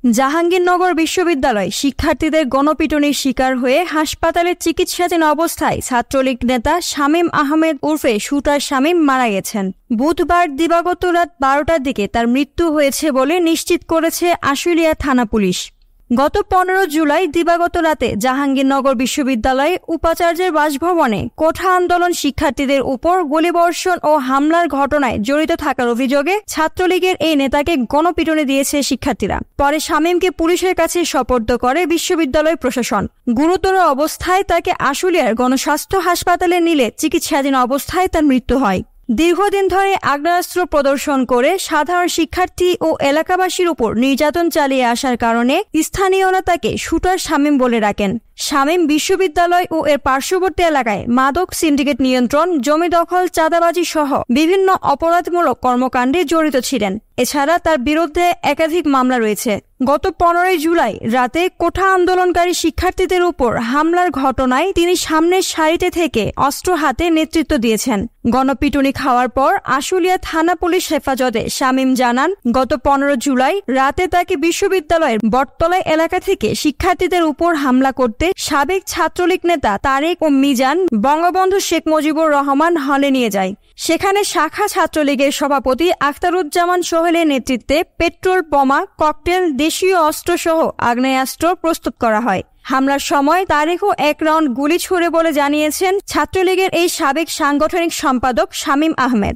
জাহাঙ্গীরনগর বিশ্ববিদ্যালয় শিক্ষার্থীদের গণপিটুনির শিকার হয়ে হাসপাতালে চিকিৎসাধীন অবস্থায় ছাত্রলীগ নেতা শামীম আহমেদ ওরফে শুটার শামীম মারা গেছেন। বুধবার দিবাগত রাত 12টার দিকে তার মৃত্যু হয়েছে বলে নিশ্চিত করেছে আশুলিয়া থানা পুলিশ। গত 15 জুলাই দিবাগত রাতে জাহাঙ্গীরনগর বিশ্ববিদ্যালয়ে উপাচার্যের বাসভবনে কোঠা আন্দোলন শিক্ষার্থীদের উপর গুলিবর্ষণ ও হামলার ঘটনায় জড়িত থাকার অভিযোগে ছাত্রলীগের এই নেতাকে গণপিটুনি দিয়েছে শিক্ষার্থীরা। পরে শামীমকে পুলিশের কাছে সোপর্দ করে বিশ্ববিদ্যালয় প্রশাসন। গুরুতর অবস্থায় তাকে আশুলিয়ার গণস্বাস্থ্য হাসপাতালে নিলে চিকিৎসাধীন অবস্থায় তার মৃত্যু হয়। দীর্ঘদিন ধরে আগ্নেয়াস্ত্র প্রদর্শন করে সাধারণ শিক্ষার্থী ও এলাকাবাসীর উপর নির্যাতন চালিয়ে আসার কারণে স্থানীয়রা তাকে শুটার শামীম বলে ডাকেন। শামীম বিশ্ববিদ্যালয় ও এর পার্শ্ববর্তী এলাকায় মাদক সিন্ডিকেট নিয়ন্ত্রণ, জমি দখল, চাঁদাবাজি সহ বিভিন্ন অপরাধমূলক কর্মকাণ্ডে জড়িত ছিলেন। এছাড়া তার বিরুদ্ধে একাধিক মামলা রয়েছে। গত 15 জুলাই রাতে কোঠা আন্দোলনকারী শিক্ষার্থীদের উপর হামলার ঘটনায় তিনি সামনের সারিতে থেকে অস্ত্র হাতে নেতৃত্ব দিয়েছেন। গণপিটুনি খাওয়ার পর আশুলিয়া থানা পুলিশ হেফাজতে শামীম জানান, গত 15 জুলাই রাতে তাকে বিশ্ববিদ্যালয়ের বটতলায় এলাকা থেকে শিক্ষার্থীদের উপর হামলা করতে সাবেক ছাত্রলীগ নেতা তারেক ও মিজান বঙ্গবন্ধু শেখ মুজিবুর রহমান হলে নিয়ে যায়। সেখানে শাখা ছাত্রলীগের সভাপতি আখতারুজ্জামান সোহেলের নেতৃত্বে পেট্রোল, বোমা, ককটেল, দেশীয় অস্ত্রসহ আগ্নেয়াস্ত্র প্রস্তুত করা হয়। হামলার সময় তারেকও 1 রাউন্ড গুলি ছুড়ে বলে জানিয়েছেন ছাত্রলীগের এই সাবেক সাংগঠনিক সম্পাদক শামীম আহমেদ।